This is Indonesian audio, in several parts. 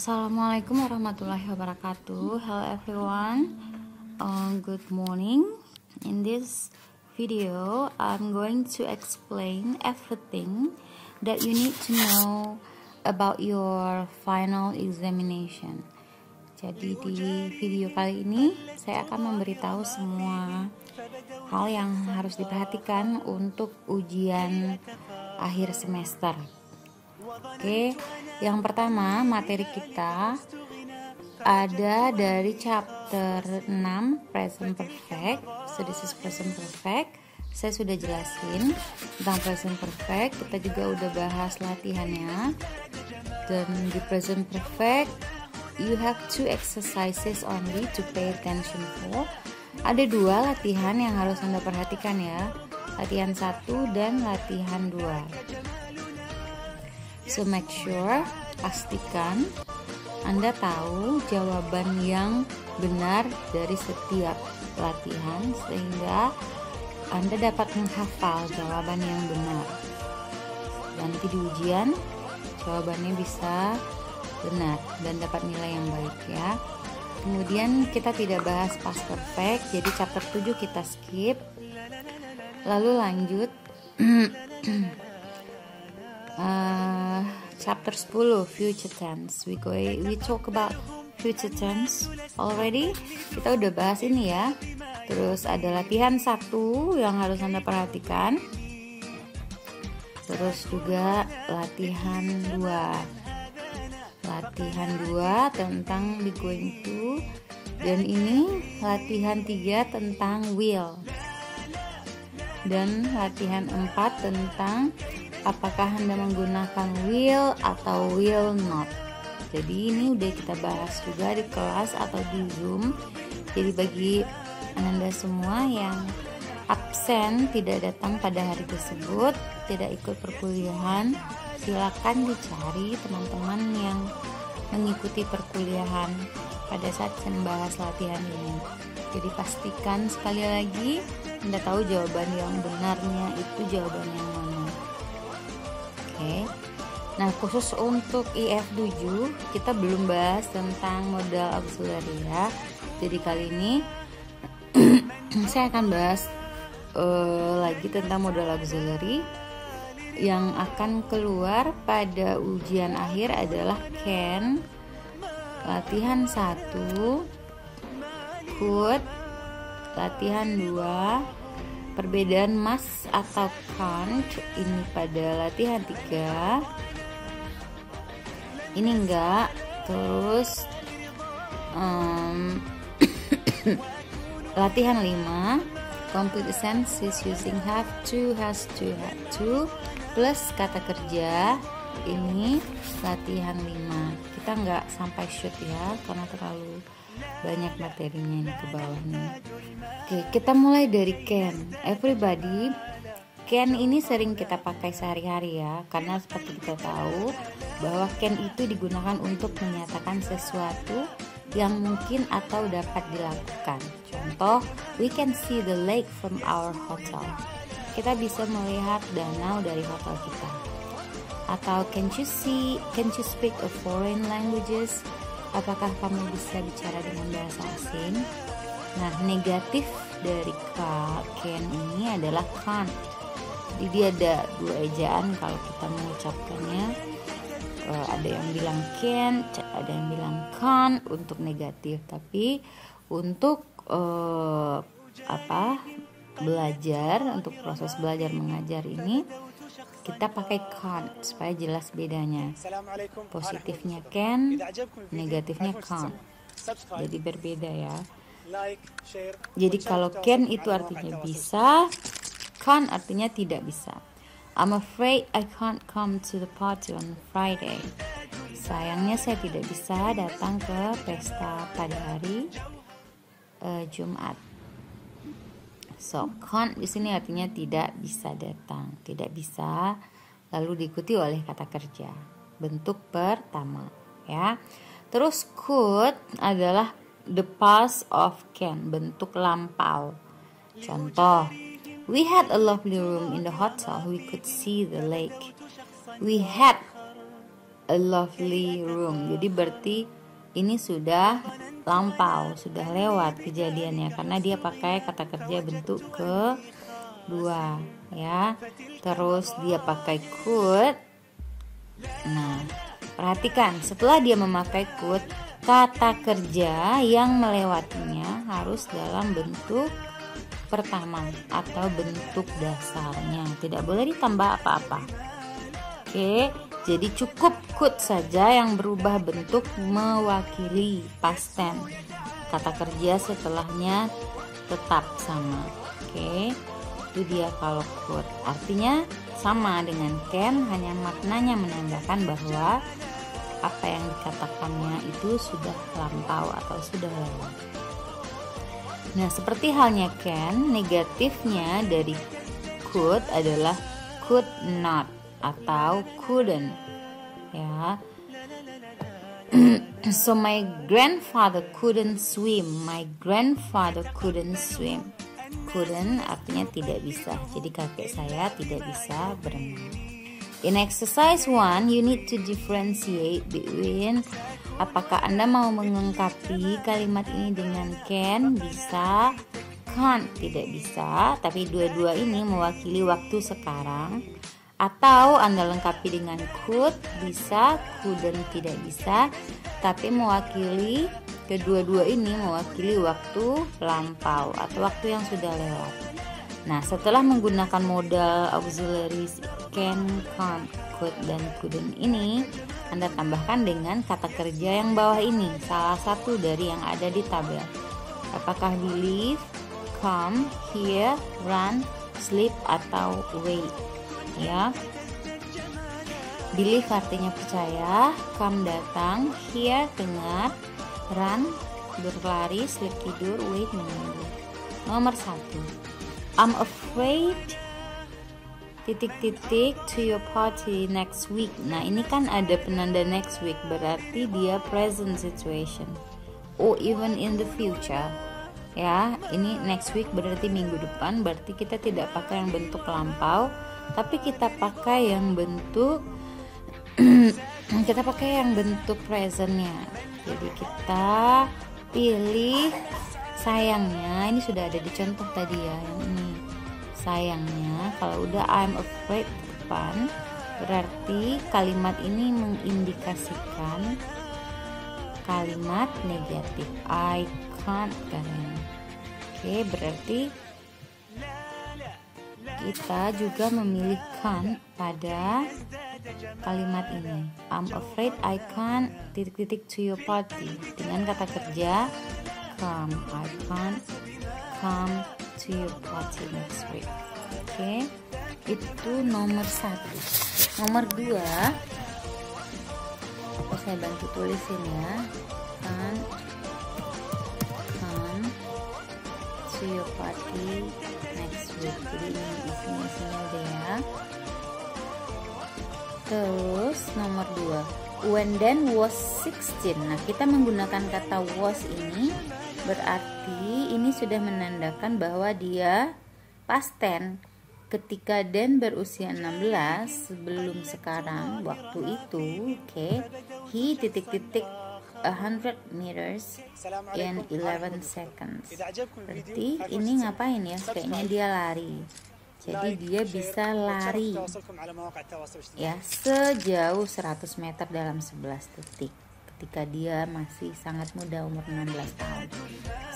Assalamualaikum warahmatullahi wabarakatuh. Hello everyone. Good morning. In this video, I'm going to explain everything that you need to know about your final examination. Jadi di video kali ini saya akan memberitahu semua hal yang harus diperhatikan untuk ujian akhir semester. Oke, yang pertama materi kita ada dari chapter 6 present perfect. So this is present perfect. Saya sudah jelasin tentang present perfect. Kita juga udah bahas latihannya. Dan di present perfect you have two exercises only to pay attention for. Ada dua latihan yang harus Anda perhatikan ya. Latihan 1 dan latihan 2. So make sure, pastikan Anda tahu jawaban yang benar dari setiap latihan sehingga Anda dapat menghafal jawaban yang benar. Nanti di ujian jawabannya bisa benar dan dapat nilai yang baik ya. Kemudian kita tidak bahas past perfect, jadi chapter 7 kita skip. Lalu lanjut chapter 10 future tense. We talk about future tense already. Kita udah bahas ini ya. Terus ada latihan 1 yang harus Anda perhatikan. Terus juga latihan 2. Latihan 2 tentang be going to. Dan ini latihan 3 tentang will. Dan latihan 4 tentang apakah Anda menggunakan will atau will not. Jadi ini udah kita bahas juga di kelas atau di Zoom. Jadi bagi Anda semua yang absen, tidak datang pada hari tersebut, tidak ikut perkuliahan, silakan dicari teman-teman yang mengikuti perkuliahan pada saat saya membahas latihan ini. Jadi pastikan sekali lagi Anda tahu jawaban yang benarnya itu jawaban yang mana. Oke. Nah, khusus untuk IF7 kita belum bahas tentang modal auxiliary ya. Jadi kali ini saya akan bahas lagi tentang modal auxiliary. Yang akan keluar pada ujian akhir adalah can, latihan 1, could, latihan 2, perbedaan must atau can't ini pada latihan 3, ini enggak. Terus latihan 5, complete sentences using have to, has to, had to, plus kata kerja. Ini latihan 5. Kita enggak sampai shoot ya karena terlalu banyak materinya ini ke bawah nih. Oke, kita mulai dari can. Everybody, can ini sering kita pakai sehari-hari ya, karena seperti kita tahu bahwa can itu digunakan untuk menyatakan sesuatu yang mungkin atau dapat dilakukan. Contoh, we can see the lake from our hotel. Kita bisa melihat danau dari hotel kita. Atau can you speak a foreign languages? Apakah kamu bisa bicara dengan bahasa asing? Nah, negatif dari can ini adalah can't. Jadi dia ada dua ejaan kalau kita mengucapkannya. Ada yang bilang can, ada yang bilang can't untuk negatif. Tapi untuk belajar, untuk proses belajar mengajar ini kita pakai can't supaya jelas bedanya. Positifnya can, negatifnya can't. Jadi berbeda ya. Jadi kalau can itu artinya bisa, can't artinya tidak bisa. I'm afraid I can't come to the party on Friday. Sayangnya saya tidak bisa datang ke pesta pada hari Jumat. So, can't di sini artinya tidak bisa datang, tidak bisa, lalu diikuti oleh kata kerja. Bentuk pertama, ya. Terus could adalah the past of can, bentuk lampau. Contoh, we had a lovely room in the hotel. We could see the lake. We had a lovely room. Jadi berarti ini sudah lampau, sudah lewat kejadiannya karena dia pakai kata kerja bentuk kedua ya. Terus dia pakai could. Nah, perhatikan setelah dia memakai could, kata kerja yang melewatinya harus dalam bentuk pertama atau bentuk dasarnya, tidak boleh ditambah apa-apa. Oke, jadi cukup could saja yang berubah bentuk mewakili past tense. Kata kerja setelahnya tetap sama. Oke, itu dia kalau could. Artinya sama dengan can, hanya maknanya menandakan bahwa apa yang dikatakannya itu sudah lampau atau sudah lewat. Nah, seperti halnya can, negatifnya dari could adalah could not atau couldn't ya. So my grandfather couldn't swim. My grandfather couldn't swim. Couldn't artinya tidak bisa. Jadi kakek saya tidak bisa berenang. In exercise 1, you need to differentiate between apakah Anda mau melengkapi kalimat ini dengan can, bisa, can't, tidak bisa, tapi dua-dua ini mewakili waktu sekarang. Atau Anda lengkapi dengan could, bisa, couldn't, tidak bisa, tapi mewakili kedua-dua ini mewakili waktu lampau atau waktu yang sudah lewat. Nah, setelah menggunakan modal auxiliaries can, can't, could, dan couldn't ini, Anda tambahkan dengan kata kerja yang bawah ini, salah satu dari yang ada di tabel. Apakah believe, come, hear, run, sleep, atau wait? Ya, believe artinya percaya, come datang, hear dengar, run berlari, sleep tidur, wait menunggu. Nomor 1, I'm afraid titik-titik to your party next week. Nah, ini kan ada penanda next week, berarti dia present situation. Or even in the future. Ya, ini next week berarti minggu depan, berarti kita tidak pakai yang bentuk lampau, tapi kita pakai yang bentuk presentnya. Jadi kita pilih sayangnya, ini sudah ada di contoh tadi ya, yang ini sayangnya. Kalau udah I'm afraid depan, berarti kalimat ini mengindikasikan kalimat negatif. I can't karena. Oke, berarti kita juga memilihkan pada kalimat ini. I'm afraid I can't titik-titik to your party dengan kata kerja come. I can't come to your party next week. Oke, itu nomor 1. Nomor 2, saya bantu tulisin ya. Can't come to your party next week. Jadi ini isinya deh ya. Terus nomor 2, when Dan was 16. Nah, kita menggunakan kata was ini berarti ini sudah menandakan bahwa dia past tense. Ketika Dan berusia 16, sebelum sekarang, waktu itu, oke, he titik-titik 100 meters in 11 seconds. Berarti ini ngapain ya? Kayaknya dia lari. Jadi dia bisa lari ya sejauh 100 meter dalam 11 detik ketika dia masih sangat muda, umur 16 tahun.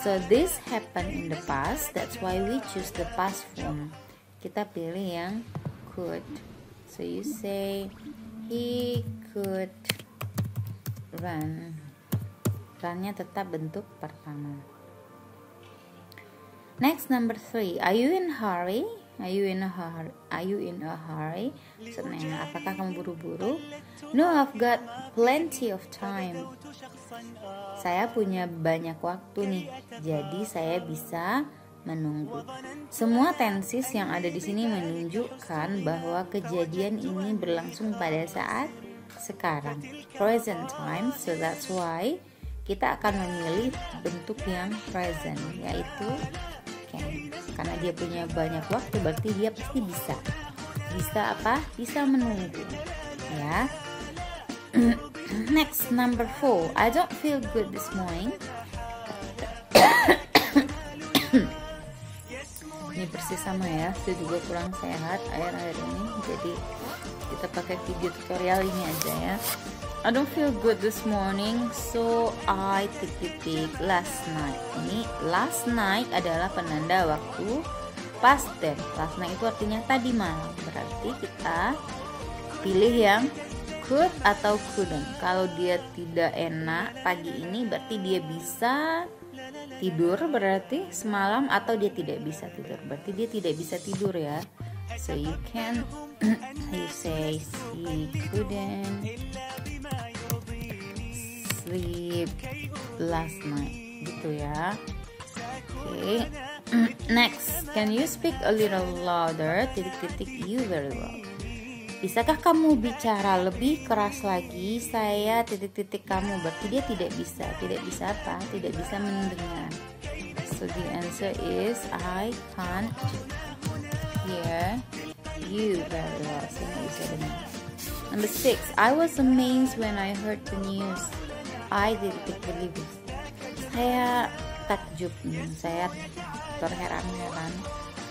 So this happened in the past, that's why we choose the past form. Kita pilih yang could. So you say he could run. Runnya tetap bentuk pertama. Next, number 3. Are you in a hurry? Are you in a hurry? Are you in a hurry? Maksudnya, apakah kamu buru-buru? No, I've got plenty of time. Saya punya banyak waktu nih, jadi saya bisa menunggu. Semua tenses yang ada di sini menunjukkan bahwa kejadian ini berlangsung pada saat sekarang, present time. So that's why kita akan memilih bentuk yang present, yaitu can. Karena dia punya banyak waktu, berarti dia pasti bisa apa? Bisa menunggu ya. Next, number 4. I don't feel good this morning. Ini persis sama ya, saya juga kurang sehat akhir-akhir ini. Jadi kita pakai video tutorial ini aja ya. I don't feel good this morning, so I titik last night. Ini last night adalah penanda waktu past tense. Last night itu artinya tadi malam. Berarti kita pilih yang could atau couldn't. Kalau dia tidak enak pagi ini, berarti dia bisa tidur berarti semalam, atau dia tidak bisa tidur berarti dia tidak bisa tidur ya. So you can you say he couldn't sleep last night gitu ya. Okay. Next, can you speak a little louder? You very well. Bisakah kamu bicara lebih keras lagi? Saya kamu, berarti dia tidak bisa apa? Tidak bisa mendengar. So the answer is I can't hear you very well. So bisa dengar. Number 6, I was amazed when I heard the news. I didn't believe it. Saya takjub, saya terheran-heran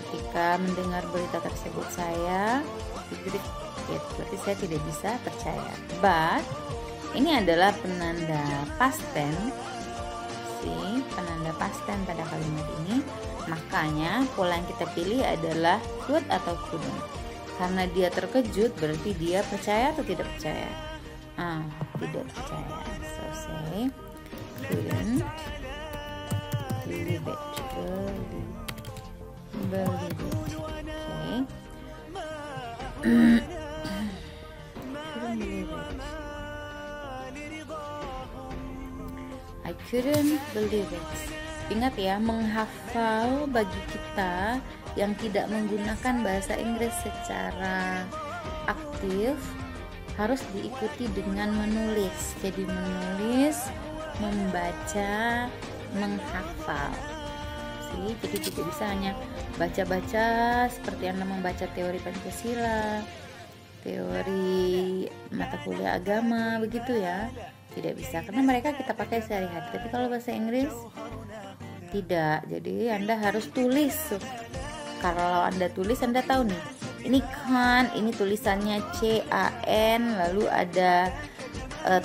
ketika mendengar berita tersebut. Saya berarti saya tidak bisa percaya. But ini adalah penanda past tense, penanda past tense pada kalimat ini. Makanya pola yang kita pilih adalah could atau couldn't. Karena dia terkejut, berarti dia percaya atau tidak percaya? Tidak percaya. So say couldn't believe it. Believe it. Okay. I couldn't believe it. Ingat ya, menghafal bagi kita yang tidak menggunakan bahasa Inggris secara aktif harus diikuti dengan menulis. Jadi menulis, membaca, menghafal. Jadi tidak bisa hanya baca-baca seperti Anda membaca teori Pancasila, teori mata kuliah agama begitu ya. Tidak bisa, karena mereka kita pakai sehari-hari. Tapi kalau bahasa Inggris tidak. Jadi Anda harus tulis. Kalau Anda tulis, Anda tahu nih, ini can, ini tulisannya CAN, lalu ada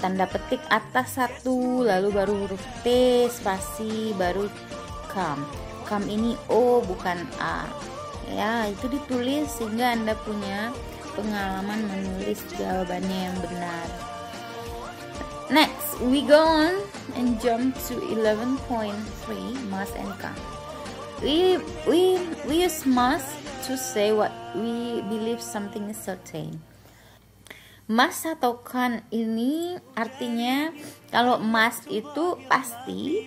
tanda petik atas satu, lalu baru huruf T, spasi, baru come. Come ini O bukan A. Ya, itu ditulis sehingga Anda punya pengalaman menulis jawabannya yang benar. Next, we go on and jump to 11.3, must and can. We use must to say what we believe something is certain. Must atau can ini artinya, kalau must itu pasti,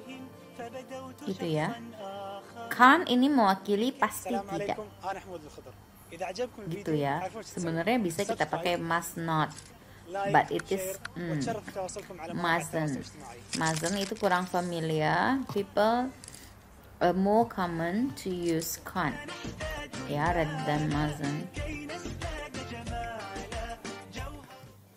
gitu ya. Can ini mewakili pasti tidak, gitu ya. Sebenarnya bisa kita pakai must not, but it is mustn't. Mustn't itu kurang familiar. People more common to use can ya rather than mustn't.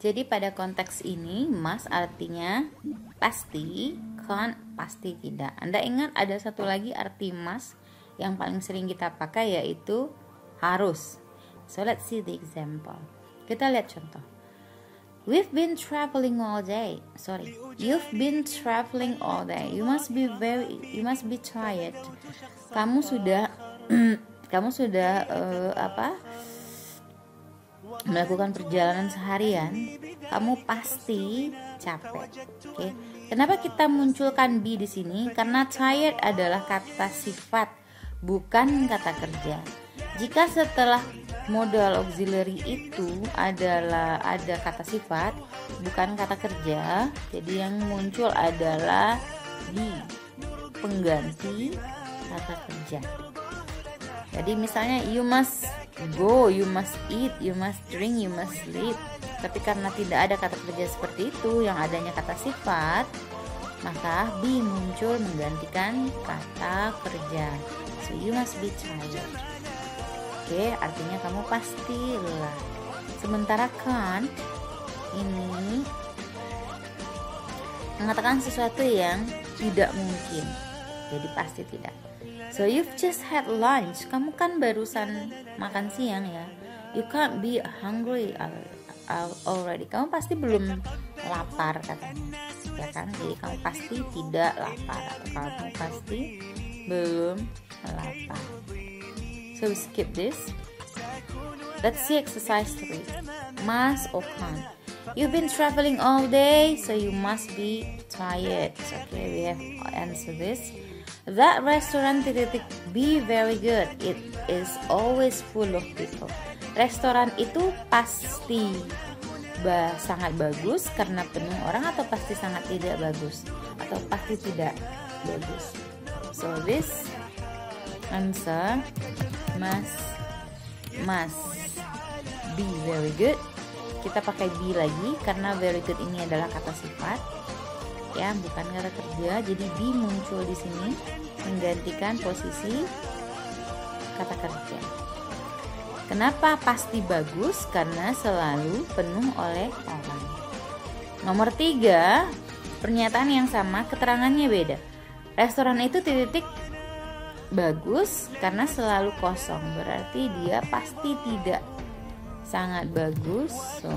Jadi pada konteks ini must artinya pasti, can pasti tidak. Anda ingat ada satu lagi arti must yang paling sering kita pakai, yaitu harus. So let's see the example. Kita lihat contoh. You've been traveling all day. You must be tired. Kamu sudah melakukan perjalanan seharian, kamu pasti capek. Oke. Kenapa kita munculkan be di sini? Karena tired adalah kata sifat, bukan kata kerja. Jika setelah modal auxiliary itu ada kata sifat, bukan kata kerja, jadi yang muncul adalah be, pengganti kata kerja. Jadi misalnya you must go, you must eat, you must drink, you must sleep. Tapi karena tidak ada kata kerja seperti itu, yang adanya kata sifat, maka be muncul menggantikan kata kerja. So you must be tired. Oke, artinya kamu pasti lelah. Sementara can't ini mengatakan sesuatu yang tidak mungkin, jadi pasti tidak. So you've just had lunch. Kamu kan barusan makan siang ya. You can't be hungry already. Kamu pasti belum lapar katanya, ya kan? Jadi kamu pasti tidak lapar atau kamu pasti belum lapar. So we skip this. Let's see exercise 3. Must or can't. You've been traveling all day, so you must be tired. Okay, we have to answer this. That restaurant be very good. It is always full of people. Restoran itu pasti sangat bagus karena penuh orang, atau pasti sangat tidak bagus, atau pasti tidak bagus. So this answer must be very good. Kita pakai be lagi karena very good ini adalah kata sifat, ya, bukan kata kerja. Jadi be muncul di sini menggantikan posisi kata kerja. Kenapa pasti bagus? Karena selalu penuh oleh orang. Nomor 3, pernyataan yang sama, keterangannya beda. Restoran itu bagus karena selalu kosong, berarti dia pasti tidak sangat bagus. So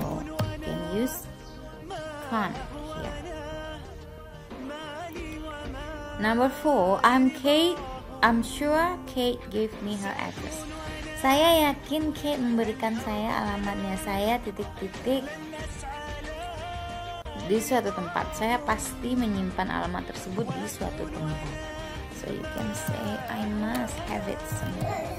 can use can't here. Number 4, I'm sure Kate gave me her address. Saya yakin Kate memberikan saya alamatnya. Saya di suatu tempat. Saya pasti menyimpan alamat tersebut di suatu tempat. So you can say I must have it somewhere.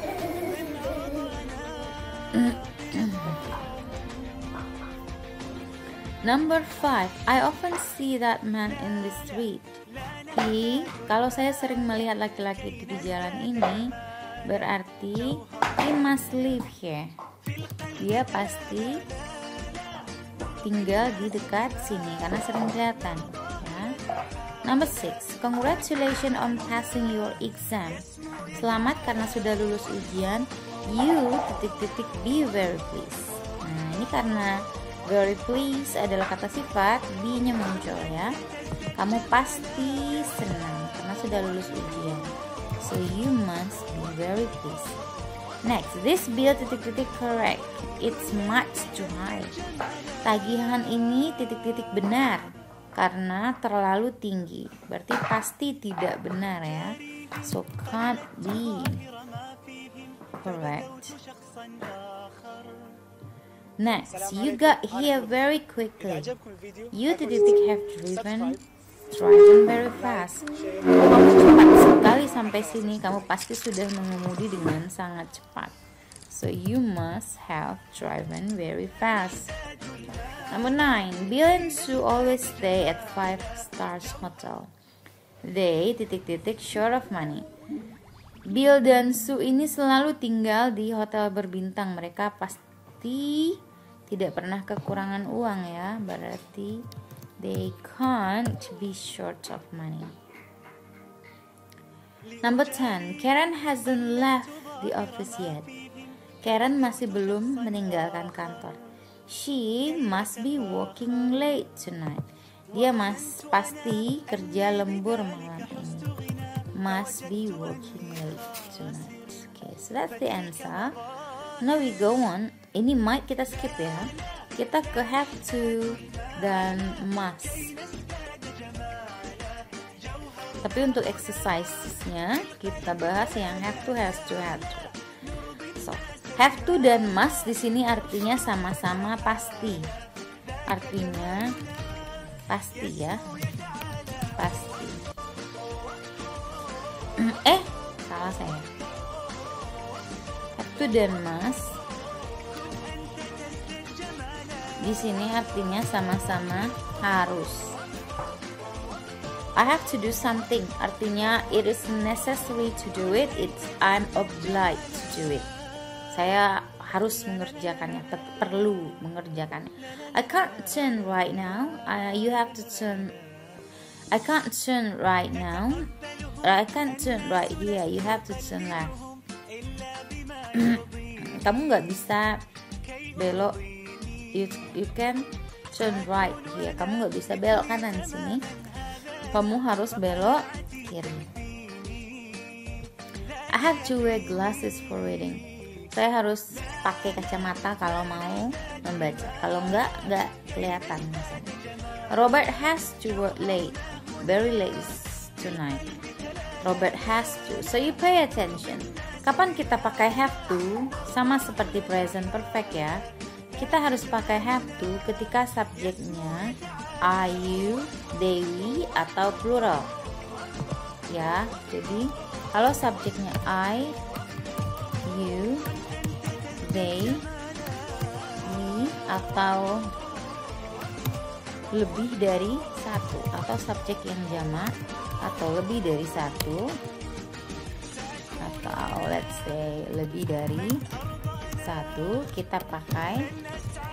Number 5, I often see that man in the street. Kalau saya sering melihat laki-laki itu di jalan ini, berarti he must live here. Dia pasti tinggal di dekat sini karena sering kelihatan, ya. Number 6, congratulations on passing your exam. Selamat karena sudah lulus ujian. You be very pleased. Nah, ini karena very pleased adalah kata sifat, be-nya muncul, ya. Kamu pasti senang karena sudah lulus ujian. So you must be very pleased. Next, this bill correct. It's much too high. Tagihan ini benar karena terlalu tinggi. Berarti pasti tidak benar, ya. So can't be correct. Next, you got here very quickly. You have driven very fast. Kamu cepat sekali sampai sini. Kamu pasti sudah mengemudi dengan sangat cepat. So you must have driven very fast. Number 9, Bill and Sue always stay at 5 stars hotel. They short of money. Bill dan Sue ini selalu tinggal di hotel berbintang. Mereka pasti tidak pernah kekurangan uang, ya. Berarti they can't be short of money. Number 10, Karen hasn't left the office yet. Karen masih belum meninggalkan kantor. She must be working late tonight. Dia pasti kerja lembur malam ini. Must be working late tonight. Okay, so that's the answer. Now we go on. Ini might kita skip, ya. Kita ke have to dan must. Tapi untuk exercise-nya kita bahas yang have to, has to, had to. So, have to dan must di sini artinya sama-sama pasti. Artinya pasti, ya. Pasti. Salah saya. Have to dan must di sini artinya sama-sama harus. I have to do something artinya it is necessary to do it. I'm obliged to do it. Saya harus mengerjakannya, perlu mengerjakannya. I can't turn right now. You have to turn. I can't turn right now. I can't turn right here. You have to turn left. Kamu nggak bisa belok. You can turn right here. Kamu nggak bisa belok kanan sini. Kamu harus belok kiri. I have to wear glasses for reading. Saya harus pakai kacamata kalau mau membaca. Kalau nggak kelihatan misalnya. Robert has to work late, very late tonight. Robert has to. So you pay attention. Kapan kita pakai have to? Sama seperti present perfect ya. Kita harus pakai have to ketika subjeknya are you, they, we, atau plural. Ya, jadi kalau subjeknya I, you, they, we, atau lebih dari satu, atau subjek yang jamak atau lebih dari satu, atau let's say lebih dari satu, kita pakai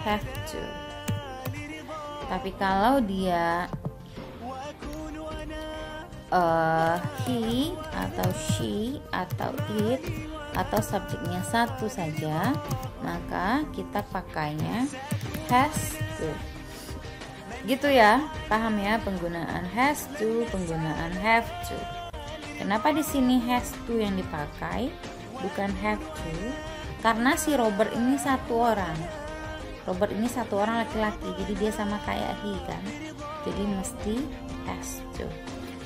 have to. Tapi kalau dia he atau she atau it atau subjeknya satu saja, maka kita pakainya has to. Gitu ya, paham ya penggunaan has to, penggunaan have to. Kenapa di sini has to yang dipakai, bukan have to? Karena si Robert ini satu orang. Robert ini satu orang laki-laki, jadi dia sama kayak he kan. Jadi mesti has to.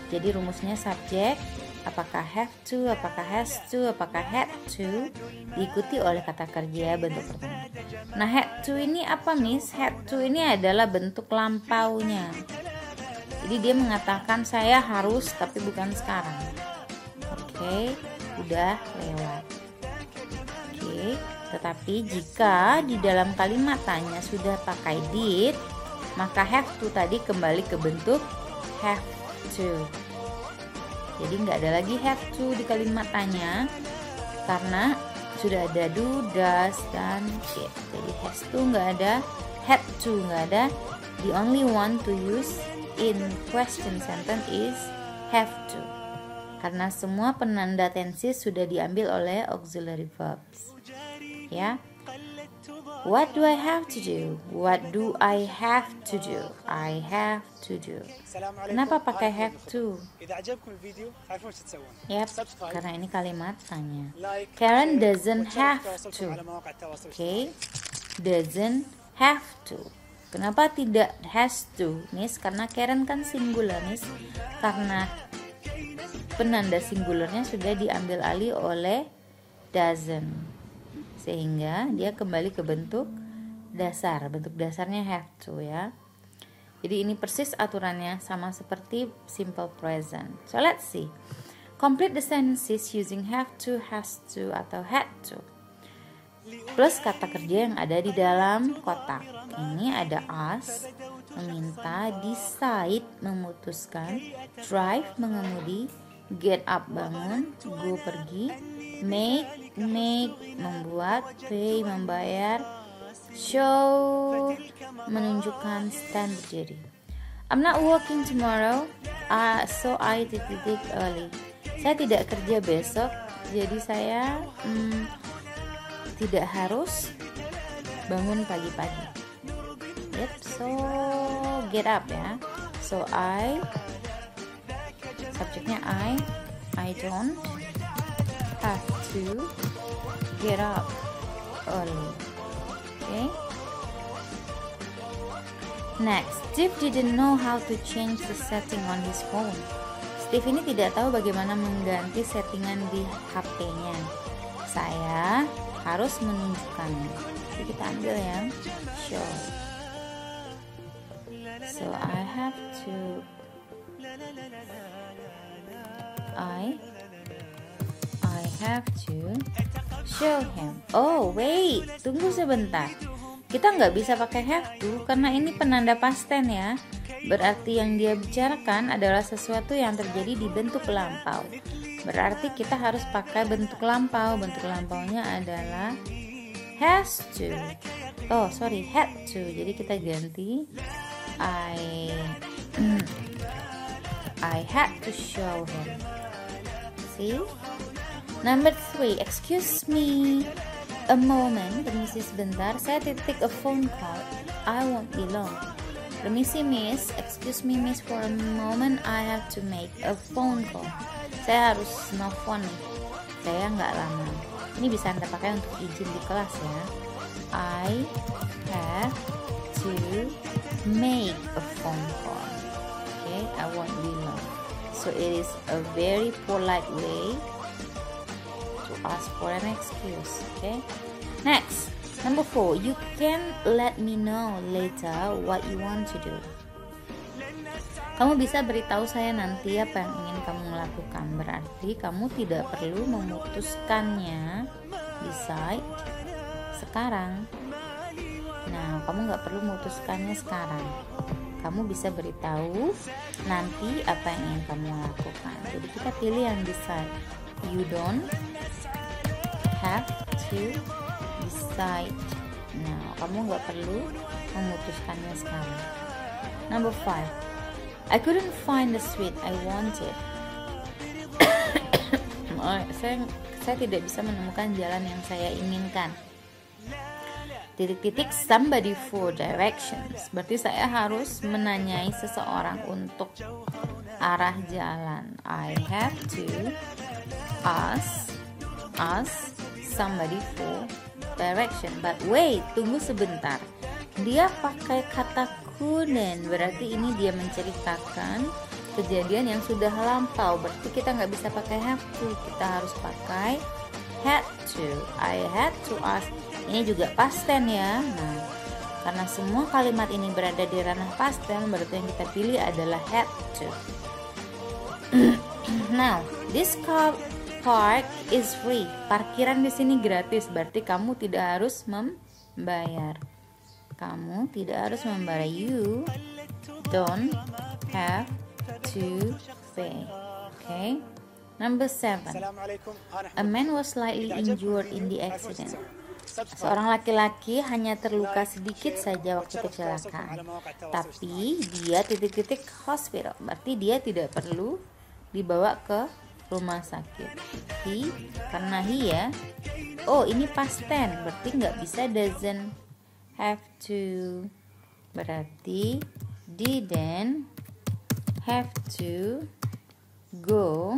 Jadi rumusnya subjek, apakah have to, apakah has to, apakah had to, diikuti oleh kata kerja bentuk pertama. Nah, had to ini apa, Miss? Had to ini adalah bentuk lampaunya. Jadi dia mengatakan saya harus tapi bukan sekarang. Oke, udah lewat. Oke, tetapi jika di dalam kalimat tanya sudah pakai did, maka have to tadi kembali ke bentuk have to. Jadi nggak ada lagi have to di kalimat tanya karena sudah ada do, does, dan did. Jadi has to nggak ada, had to nggak ada. The only one to use in question sentence is have to. Karena semua penanda tenses sudah diambil oleh auxiliary verbs. Ya. What do I have to do? What do I have to do? I have to do. Kenapa pakai have to? Yap, karena ini kalimat tanya. Karen doesn't have to. Okay, doesn't have to. Kenapa tidak has to, Miss? Karena Karen kan singular, Miss. Karena penanda singularnya sudah diambil alih oleh doesn't. Sehingga dia kembali ke bentuk dasar. Bentuk dasarnya have to ya. Jadi ini persis aturannya sama seperti simple present. So let's see. Complete the sentences using have to, has to, atau had to. Plus kata kerja yang ada di dalam kotak. Ini ada ask, meminta, decide, memutuskan, drive, mengemudi, get up, bangun, go, pergi, make, membuat, pay, membayar, show, menunjukkan, stand, berdiri. I'm not working tomorrow, so I titik early. Saya tidak kerja besok, jadi saya tidak harus bangun pagi-pagi. Yep, so get up ya. So subjeknya I don't have to get up early. Okay. Next, Steve didn't know how to change the setting on his phone. Steve ini tidak tahu bagaimana mengganti settingan di HP-nya. Saya harus menunjukkannya. Jadi kita ambil yang show. So I have to show him. Oh wait, tunggu sebentar. Kita nggak bisa pakai have to karena ini penanda past tense ya. Berarti yang dia bicarakan adalah sesuatu yang terjadi di bentuk lampau. Berarti kita harus pakai bentuk lampau. Bentuk lampaunya adalah has to. Oh sorry, had to. Jadi kita ganti I had to show him. See? Number 3, excuse me a moment, permisi sebentar, saya titik a phone call, I won't be long. Permisi miss, excuse me miss for a moment, I have to make a phone call. Saya harus nelfon nih, saya nggak lama. Ini bisa Anda pakai untuk izin di kelas ya. I have to make a phone call. Okay, I won't be long. So it is a very polite way to ask for an excuse. Okay, next, number 4, you can let me know later what you want to do. Kamu bisa beritahu saya nanti apa yang ingin kamu lakukan. Berarti kamu tidak perlu memutuskannya decide sekarang. Nah, kamu nggak perlu memutuskannya sekarang. Kamu bisa beritahu nanti apa yang ingin kamu lakukan. Jadi kita pilih yang decide. You don't have to decide. Nah, kamu nggak perlu memutuskannya sekarang. Number 5, I couldn't find the sweet I wanted. saya tidak bisa menemukan jalan yang saya inginkan. Titik-titik somebody for directions. Berarti saya harus menanyai seseorang untuk arah jalan. I have to ask somebody for direction. But wait, tunggu sebentar. Dia pakai kata couldn't, berarti ini dia menceritakan kejadian yang sudah lampau. Berarti kita nggak bisa pakai have to, kita harus pakai had to. I had to ask. Ini juga past tense ya. Nah, karena semua kalimat ini berada di ranah past tense, berarti yang kita pilih adalah had to. Now, this car park is free. Parkiran di sini gratis, berarti kamu tidak harus membayar. Kamu tidak harus membayar. You don't have to pay. Okay. Number 7. A man was slightly injured in the accident. Seorang laki-laki hanya terluka sedikit saja waktu kecelakaan, tapi dia titik-titik hospital. Berarti dia tidak perlu dibawa ke rumah sakit. Karena ya. Oh, ini past tense, berarti nggak bisa doesn't have to. Berarti didn't have to go.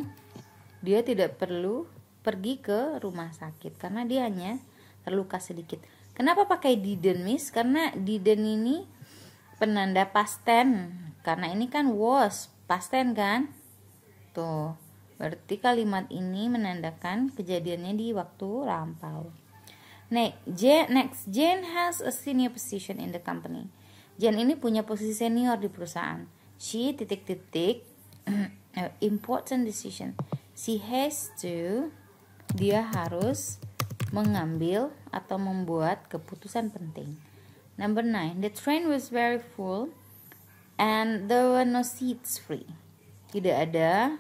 Dia tidak perlu pergi ke rumah sakit karena dia hanya terluka sedikit. Kenapa pakai didn't miss? Karena didn't ini penanda past tense. Karena ini kan was past tense kan? Tuh. Berarti kalimat ini menandakan kejadiannya di waktu lampau. Next, Jane has a senior position in the company. Jane ini punya posisi senior di perusahaan. She titik-titik important decision. She has to, dia harus mengambil atau membuat keputusan penting. Number 9, the train was very full and there were no seats free. Tidak ada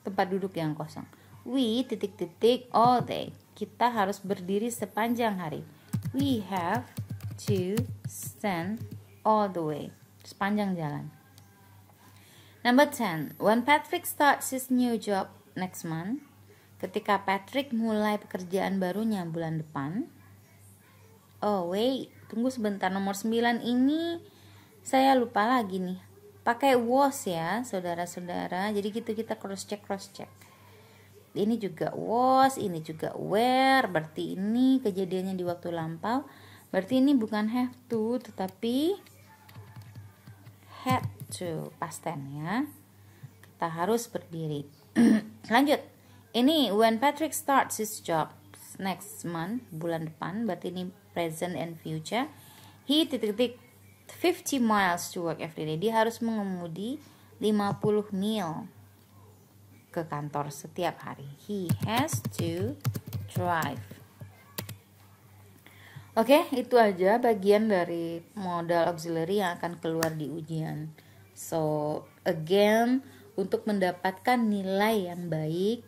tempat duduk yang kosong. We titik-titik all day. Kita harus berdiri sepanjang hari. We have to stand all the way. Sepanjang jalan. Number 10. When Patrick starts his new job next month. Ketika Patrick mulai pekerjaan barunya bulan depan. Oh wait, tunggu sebentar. Nomor 9 ini saya lupa lagi nih. Pakai was ya, saudara-saudara. Jadi gitu kita cross check. Ini juga was, ini juga were. Berarti ini kejadiannya di waktu lampau. Berarti ini bukan have to, tetapi had to, past tense ya. Kita harus berdiri. Lanjut. Ini when Patrick starts his job next month, bulan depan. Berarti ini present and future. He titik-titik 50 miles to work every day. Dia harus mengemudi 50 mil ke kantor setiap hari. He has to drive. Oke, itu aja bagian dari modal auxiliary yang akan keluar di ujian. So, again, untuk mendapatkan nilai yang baik,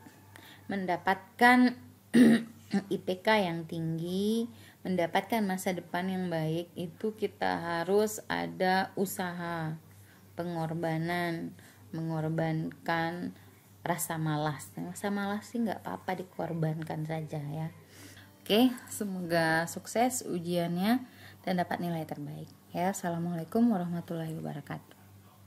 mendapatkan IPK yang tinggi, mendapatkan masa depan yang baik, itu kita harus ada usaha, pengorbanan, mengorbankan rasa malas. Rasa malas sih nggak apa-apa, dikorbankan saja ya. Oke, semoga sukses ujiannya. dan dapat nilai terbaik. Ya, assalamualaikum warahmatullahi wabarakatuh.